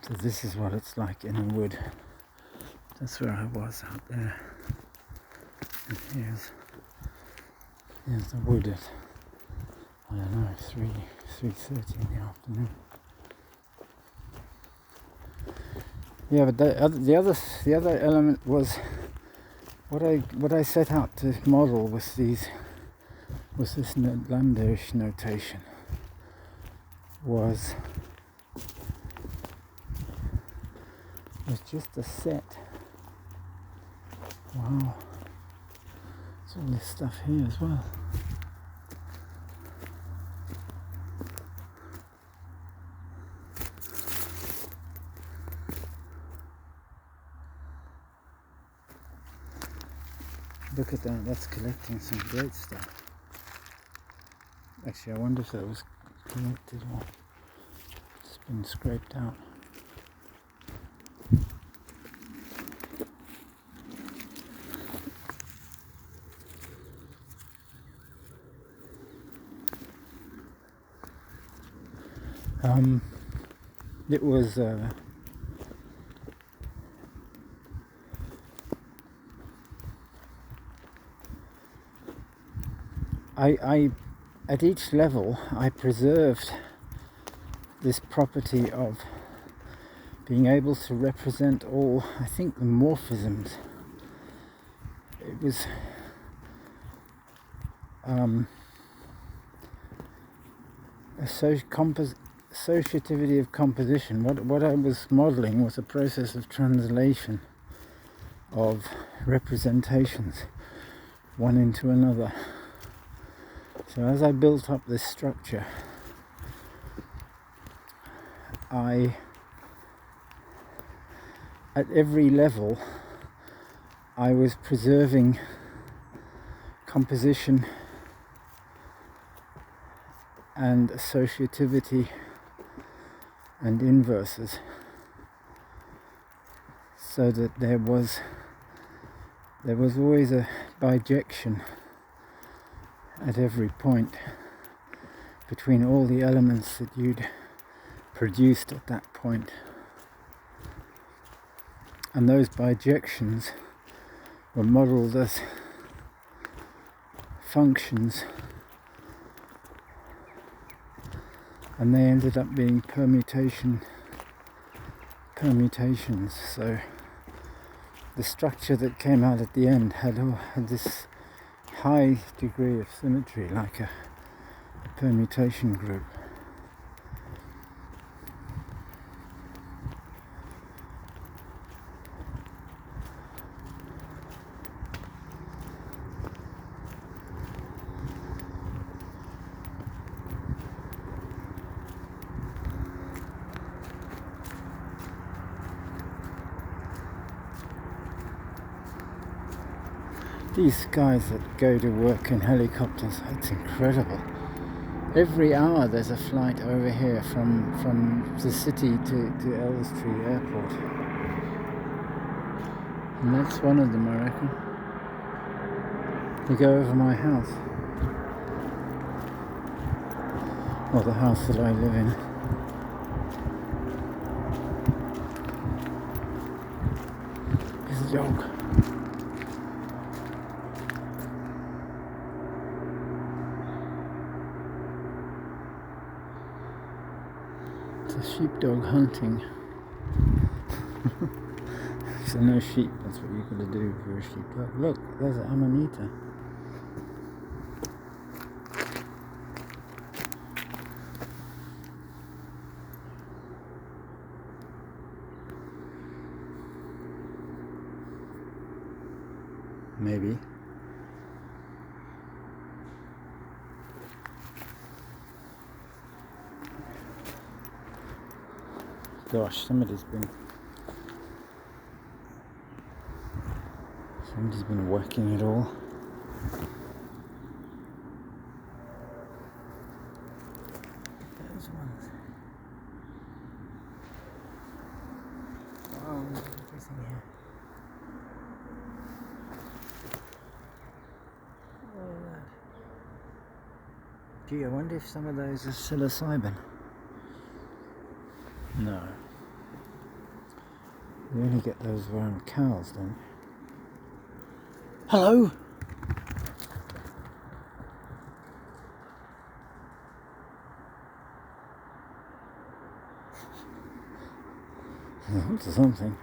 So this is what it's like in a wood. That's where I was out there. And here's the wood at, I don't know, 3:30 in the afternoon. Yeah, but the other element was what I set out to model was this Landish notation was just a set. Wow, there's all this stuff here as well. Look at that, that's collecting some great stuff. Actually, I wonder if that was collected or it's been scraped out. It was I at each level I preserved this property of being able to represent all, I think, the morphisms. It was associativity of composition. What I was modeling was a process of translation of representations one into another. So as I built up this structure, at every level I was preserving composition and associativity and inverses, so that there was always a bijection at every point between all the elements that you'd produced at that point. And those bijections were modeled as functions, and they ended up being permutations. So the structure that came out at the end had this high degree of symmetry, like a permutation group. These guys that go to work in helicopters, it's incredible. Every hour there's a flight over here from the city to Elstree Airport. And that's one of them, I reckon. They go over my house. Or the house that I live in. There's a dog. Sheepdog hunting. So no sheep, that's what you've got to do if you're a sheepdog. Look, there's an amanita. Maybe. Gosh, somebody's been working it all. There's one. Oh, there's everything here. Oh, that. Gee, I wonder if some of those are psilocybin. No. You only get those around cows, don't you? Hello? That's something.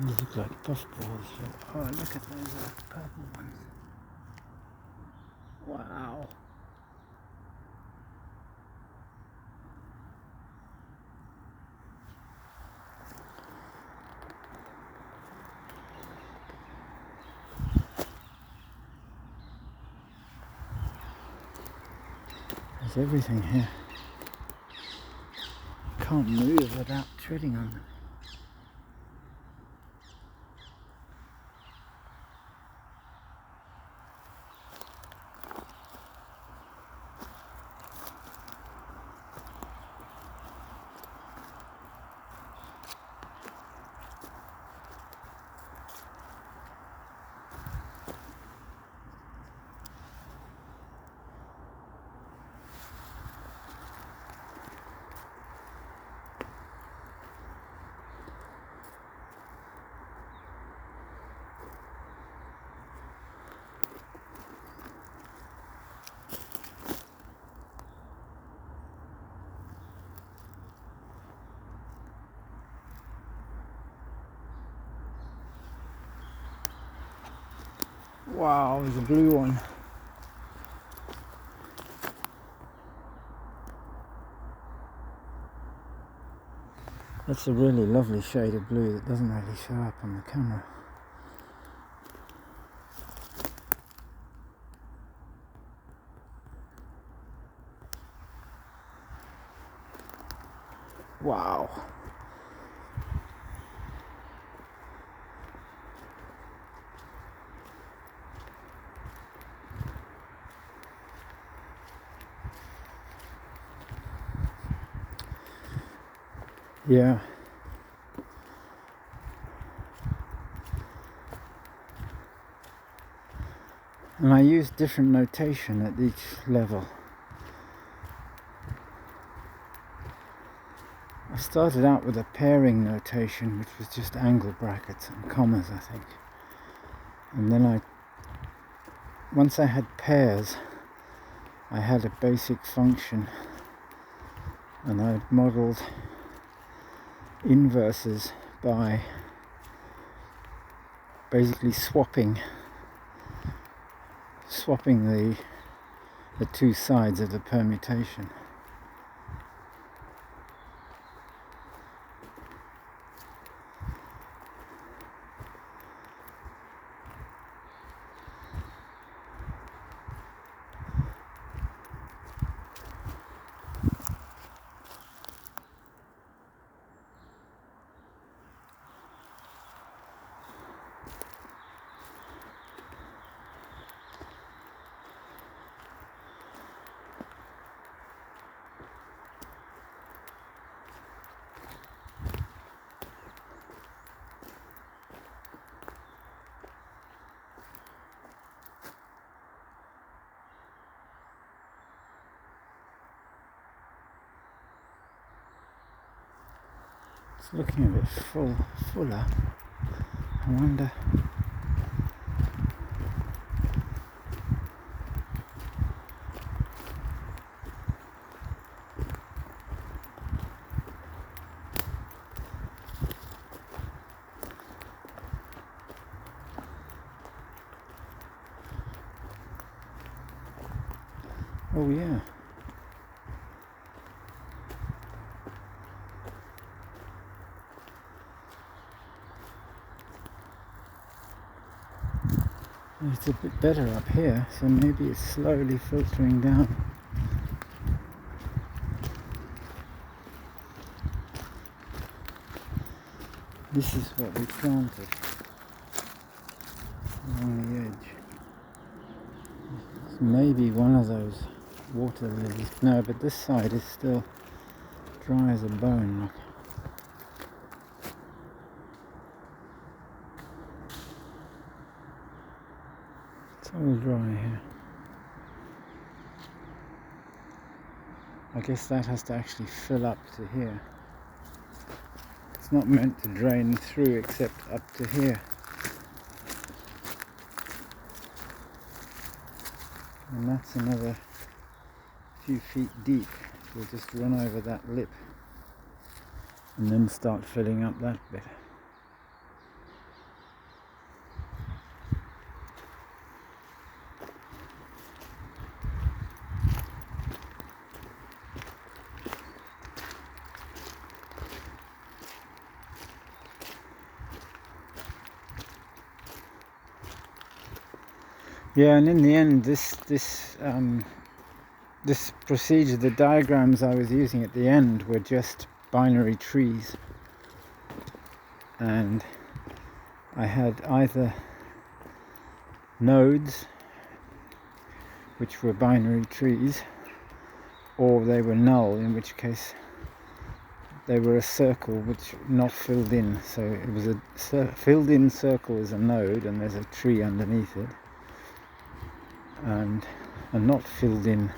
These look like puffballs. Oh, look at those purple ones. Wow. There's everything here. Can't move without treading on them. Wow, there's a blue one. That's a really lovely shade of blue that doesn't really show up on the camera. Wow. Yeah. And I use different notation at each level. I started out with a pairing notation, which was just angle brackets and commas, I think. And then once I had pairs, I had a basic function, and I modelled inverses by basically swapping the two sides of the permutation. It's looking a bit fuller. I wonder. Oh yeah. It's a bit better up here, so maybe it's slowly filtering down. This is what we planted along the edge. It's maybe one of those water lilies. No, but this side is still dry as a bone. Look. It's all dry here. I guess that has to actually fill up to here. It's not meant to drain through except up to here. And that's another few feet deep. We'll just run over that lip and then start filling up that bit. Yeah, and in the end, this procedure, the diagrams I was using at the end were just binary trees, and I had either nodes, which were binary trees, or they were null, in which case they were a circle which not filled in. So it was a filled in circle is a node, and there's a tree underneath it. And a not filled in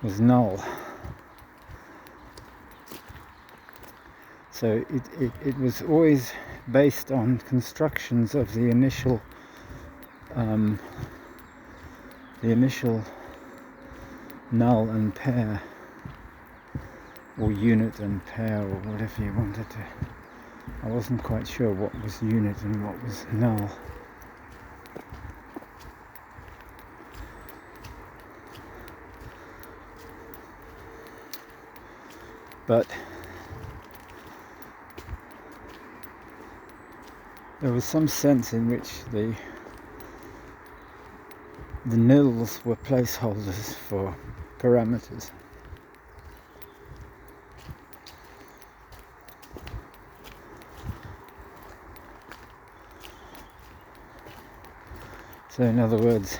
was null. So it was always based on constructions of the initial null and pair, or unit and pair, or whatever you wanted to. I wasn't quite sure what was unit and what was null. But there was some sense in which the nills were placeholders for parameters. So in other words,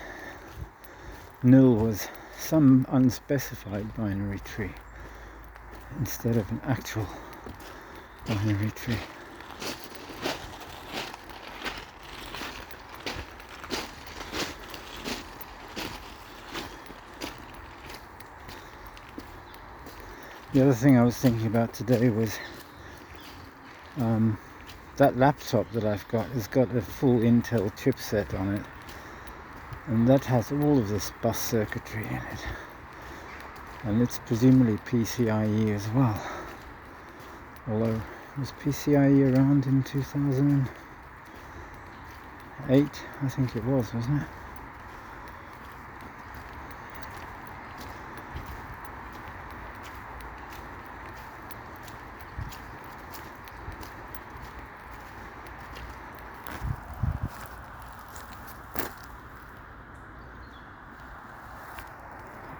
nil was some unspecified binary tree instead of an actual binary tree. The other thing I was thinking about today was that laptop that I've got has got a full Intel chipset on it, and that has all of this bus circuitry in it, and it's presumably PCIe as well, although was PCIe around in 2008? I think it was, wasn't it?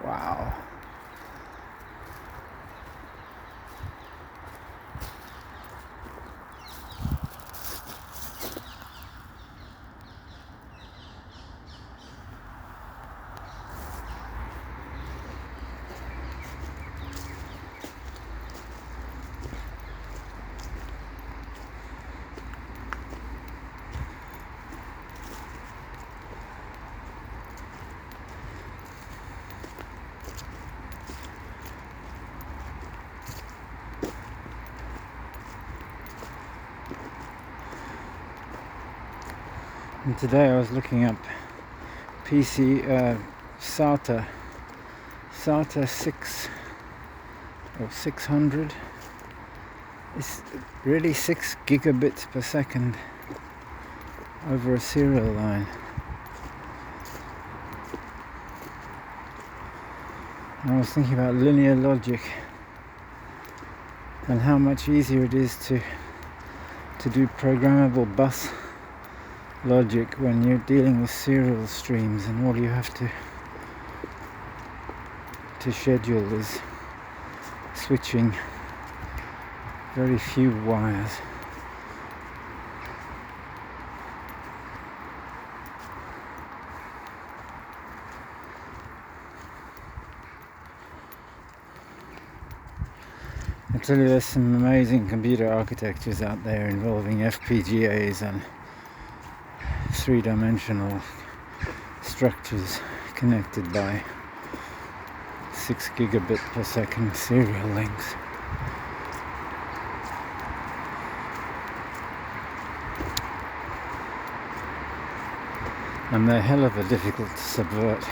Wow. And today I was looking up SATA 6 or 600. It's really 6 gigabits per second over a serial line. And I was thinking about linear logic and how much easier it is to do programmable bus logic when you're dealing with serial streams, and all you have to schedule is switching very few wires. I tell you, there's some amazing computer architectures out there involving FPGAs and three-dimensional structures connected by 6 gigabit per second serial links. And they're hell of a difficult to subvert.